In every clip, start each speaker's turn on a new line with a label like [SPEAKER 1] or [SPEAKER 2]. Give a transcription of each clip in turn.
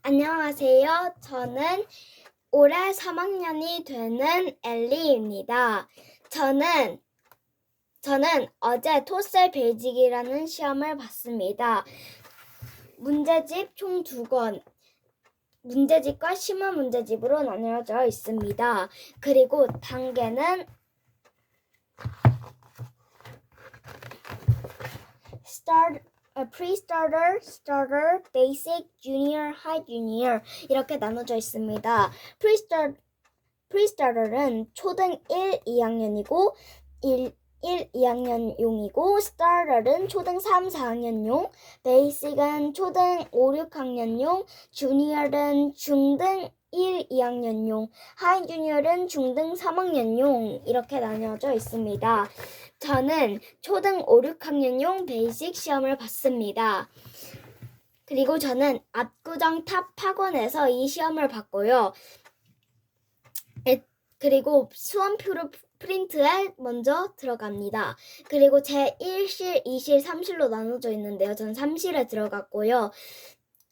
[SPEAKER 1] 안녕하세요. 저는 올해 3학년이 되는 엘리입니다. 저는 어제 토셀 베이직이라는 시험을 봤습니다. 문제집 총 2권, 문제집과 심화 문제집으로 나뉘어져 있습니다. 그리고 단계는 pre-starter, starter, basic, junior, high junior 이렇게 나눠져 있습니다. pre-starter는 초등 1, 2학년이고 1, 2학년용이고 starter는 초등 3, 4학년용, basic은 초등 5, 6학년용, junior는 중등 1, 2학년용, high junior는 중등 3학년용 이렇게 나뉘어져 있습니다. 저는 초등 5, 6학년용 베이직 시험을 봤습니다. 그리고 저는 압구정 탑학원에서 이 시험을 봤고요. 그리고 수험표를 프린트에 먼저 들어갑니다. 그리고 제 1실, 2실, 3실로 나눠져 있는데요. 저는 3실에 들어갔고요.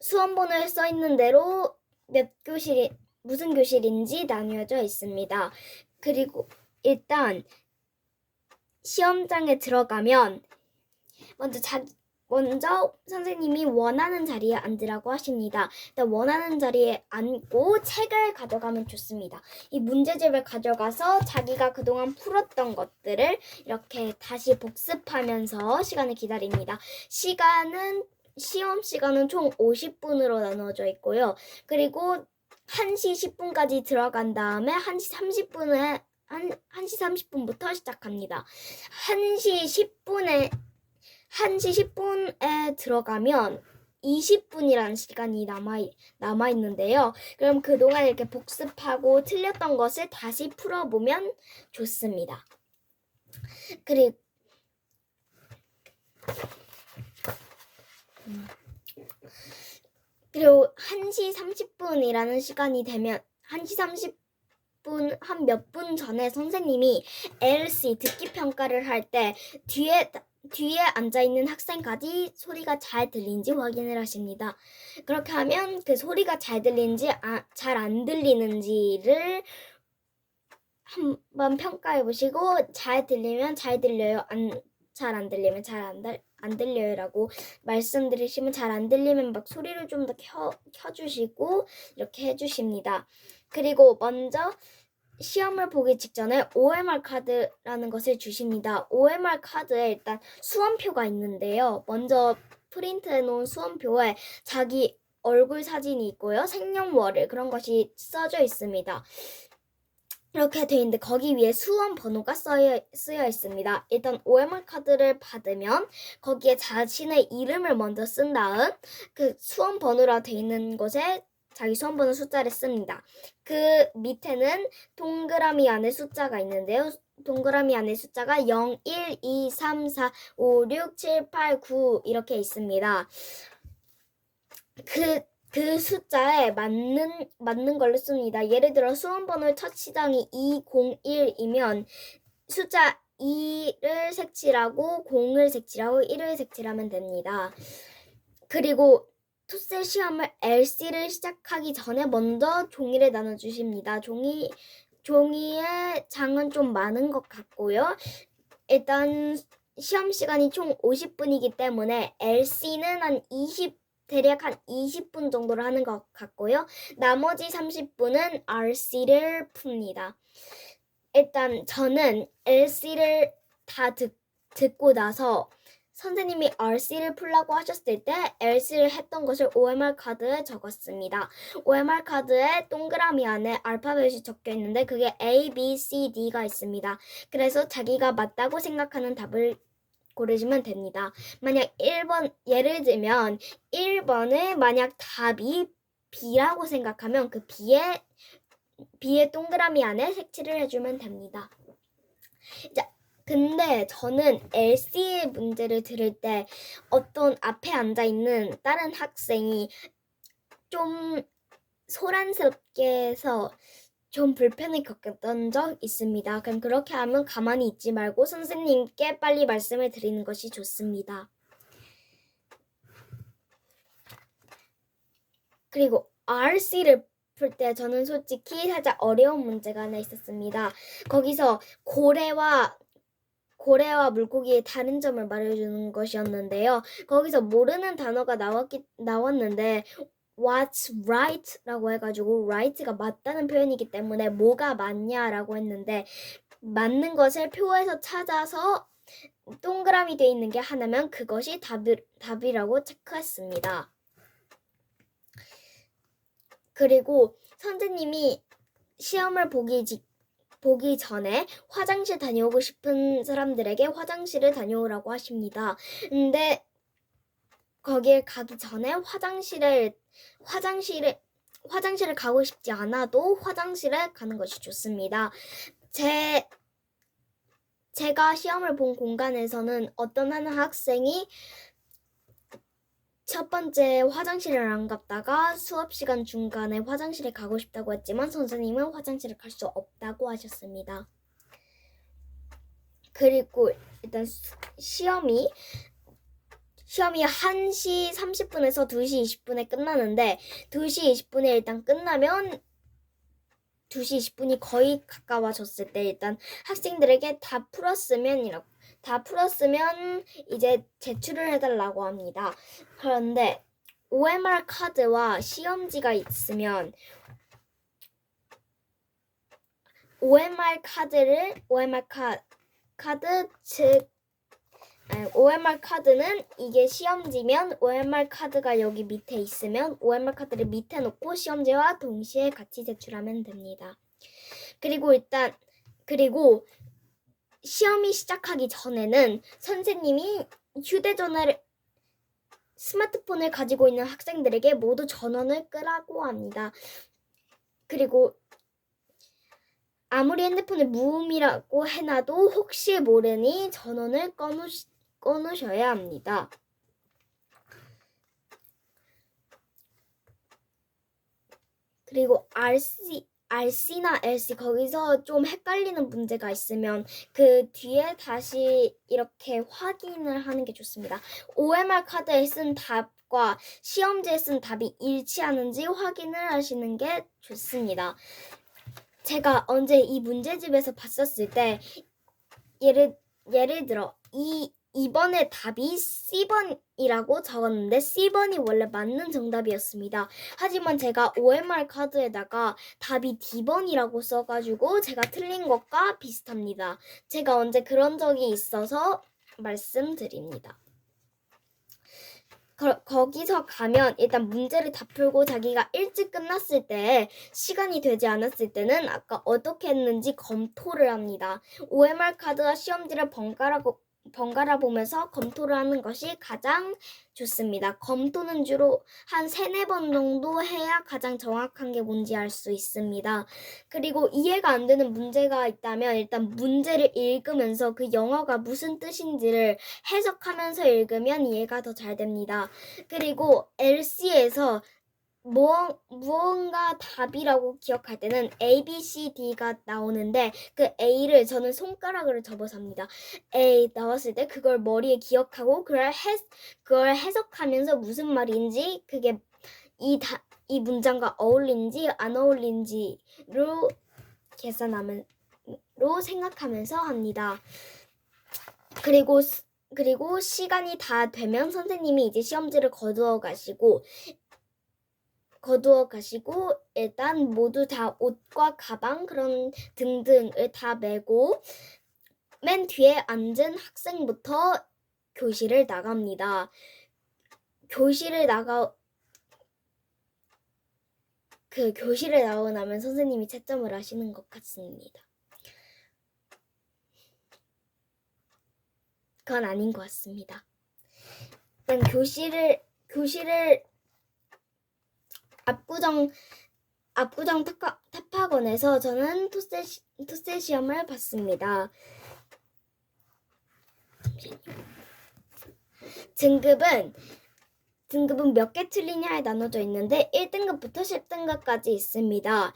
[SPEAKER 1] 수험번호에 써있는 대로 무슨 교실인지 나뉘어져 있습니다. 그리고 일단 시험장에 들어가면 먼저 선생님이 원하는 자리에 앉으라고 하십니다. 일단 원하는 자리에 앉고 책을 가져가면 좋습니다. 이 문제집을 가져가서 자기가 그동안 풀었던 것들을 이렇게 다시 복습하면서 시간을 기다립니다. 시험 시간은 총 50분으로 나눠져 있고요. 그리고 1시 10분까지 들어간 다음에 1시 30분부터 시작합니다. 1시 10분에 들어가면 20분이라는 시간이 남아 있는데요. 그럼 그동안 이렇게 복습하고 틀렸던 것을 다시 풀어보면 좋습니다. 그리고 1시 30분이라는 시간이 되면 1시 30분 한 몇 분 전에 선생님이 LC 듣기 평가를 할 때 뒤에 앉아있는 학생까지 소리가 잘 들리는지 확인을 하십니다. 그렇게 하면 그 소리가 잘 들리는지 잘 안 들리는지를 한번 평가해 보시고 잘 들리면 잘 들려요, 잘 안 들리면 잘 안 들려요 라고 말씀드리시면 잘 안 들리면 막 소리를 좀 더 켜주시고 이렇게 해주십니다. 그리고 먼저 시험을 보기 직전에 OMR 카드라는 것을 주십니다. OMR 카드에 일단 수험표가 있는데요. 먼저 프린트해 놓은 수험표에 자기 얼굴 사진이 있고요. 생년월일 그런 것이 써져 있습니다. 이렇게 돼 있는데 거기 위에 수험 번호가 쓰여 있습니다. 일단 OMR 카드를 받으면 거기에 자신의 이름을 먼저 쓴 다음 그 수험 번호라 돼 있는 곳에 자기 수험 번호 숫자를 씁니다. 그 밑에는 동그라미 안에 숫자가 있는데요. 동그라미 안에 숫자가 0, 1, 2, 3, 4, 5, 6, 7, 8, 9 이렇게 있습니다. 그 숫자에 맞는 걸로 씁니다. 예를 들어 수험번호의 첫 시장이 201이면 숫자 2를 색칠하고 0을 색칠하고 1을 색칠하면 됩니다. 그리고 토셀 시험을 LC를 시작하기 전에 먼저 종이를 나눠주십니다. 종이의 장은 좀 많은 것 같고요. 일단 시험 시간이 총 50분이기 때문에 LC는 대략 한 20분 정도를 하는 것 같고요. 나머지 30분은 RC를 풉니다. 일단 저는 LC를 다 듣고 나서 선생님이 RC를 풀라고 하셨을 때 LC를 했던 것을 OMR 카드에 적었습니다. OMR 카드에 동그라미 안에 알파벳이 적혀 있는데 그게 A, B, C, D가 있습니다. 그래서 자기가 맞다고 생각하는 답을 고르시면 됩니다. 만약 1번, 예를 들면 1번에 만약 답이 B라고 생각하면 그 B의 동그라미 안에 색칠을 해주면 됩니다. 자, 근데 저는 LC의 문제를 들을 때 어떤 앞에 앉아있는 다른 학생이 좀 소란스럽게 해서 좀 불편을 겪었던 적 있습니다. 그럼 그렇게 하면 가만히 있지 말고 선생님께 빨리 말씀을 드리는 것이 좋습니다. 그리고 RC를 풀 때 저는 솔직히 살짝 어려운 문제가 하나 있었습니다. 거기서 고래와 물고기의 다른 점을 말해주는 것이었는데요. 거기서 모르는 단어가 나왔는데 What's right라고 해가지고 right가 맞다는 표현이기 때문에 뭐가 맞냐라고 했는데 맞는 것을 표에서 찾아서 동그라미 되어 있는 게 하나면 그것이 답이라고 체크했습니다. 그리고 선생님이 시험을 보기 전에 화장실 다녀오고 싶은 사람들에게 화장실을 다녀오라고 하십니다. 근데 거기에 가기 전에 화장실을 가고 싶지 않아도 화장실에 가는 것이 좋습니다. 제가 시험을 본 공간에서는 어떤 한 학생이 첫 번째 화장실을 안 갔다가 수업 시간 중간에 화장실에 가고 싶다고 했지만 선생님은 화장실에 갈 수 없다고 하셨습니다. 그리고 일단 시험이 1시 30분에서 2시 20분에 끝나는데 2시 20분에 일단 끝나면 2시 20분이 거의 가까워졌을 때 일단 학생들에게 다 풀었으면 이제 제출을 해달라고 합니다. 그런데 OMR 카드와 시험지가 있으면 OMR 카드는 이게 시험지면 OMR 카드가 여기 밑에 있으면 OMR 카드를 밑에 놓고 시험지와 동시에 같이 제출하면 됩니다. 그리고 시험이 시작하기 전에는 선생님이 스마트폰을 가지고 있는 학생들에게 모두 전원을 끄라고 합니다. 그리고 아무리 핸드폰을 무음이라고 해놔도 혹시 모르니 전원을 꺼놓으셔야 합니다. 그리고 RC나 LC 거기서 좀 헷갈리는 문제가 있으면 그 뒤에 다시 이렇게 확인을 하는 게 좋습니다. OMR 카드에 쓴 답과 시험지에 쓴 답이 일치하는지 확인을 하시는 게 좋습니다. 제가 언제 이 문제집에서 봤었을 때 예를 들어 이번에 답이 C번이라고 적었는데 C번이 원래 맞는 정답이었습니다. 하지만 제가 OMR 카드에다가 답이 D번이라고 써가지고 제가 틀린 것과 비슷합니다. 제가 언제 그런 적이 있어서 말씀드립니다. 거기서 가면 일단 문제를 다 풀고 자기가 일찍 끝났을 때 시간이 되지 않았을 때는 아까 어떻게 했는지 검토를 합니다. OMR 카드와 시험지를 번갈아 보면서 검토를 하는 것이 가장 좋습니다. 검토는 주로 한 3-4번 정도 해야 가장 정확한 게 뭔지 알 수 있습니다. 그리고 이해가 안 되는 문제가 있다면 일단 문제를 읽으면서 그 영어가 무슨 뜻인지를 해석하면서 읽으면 이해가 더 잘 됩니다. 그리고 LC에서 무언가 답이라고 기억할 때는 A, B, C, D가 나오는데 그 A를 저는 손가락으로 접어서 합니다. A 나왔을 때 그걸 머리에 기억하고 그걸 해석하면서 무슨 말인지 그게 이 문장과 어울리는지 안 어울리는지로 생각하면서 합니다. 그리고 시간이 다 되면 선생님이 이제 시험지를 거두어 가시고 일단 모두 다 옷과 가방 그런 등등을 다 메고 맨 뒤에 앉은 학생부터 교실을 나갑니다. 교실을 나가고 나면 선생님이 채점을 하시는 것 같습니다. 그건 아닌 것 같습니다. 일단 교실을 압구정 탑학원에서 저는 토셀 시험을 봤습니다. 등급은 몇 개 틀리냐에 나눠져 있는데 1등급부터 10등급까지 있습니다.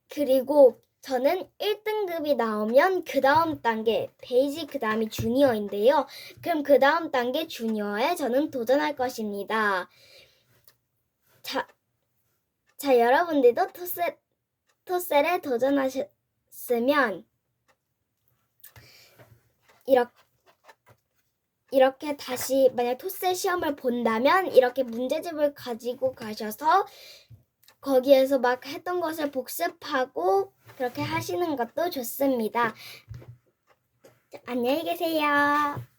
[SPEAKER 1] 그리고 저는 1등급이 나오면 그 다음 단계 베이직 그 다음이 주니어인데요. 그럼 그 다음 단계 주니어에 저는 도전할 것입니다. 자, 여러분들도 토셀에 도전하셨으면 이렇게 다시 만약 토셀 시험을 본다면 이렇게 문제집을 가지고 가셔서 거기에서 막 했던 것을 복습하고 그렇게 하시는 것도 좋습니다. 안녕히 계세요.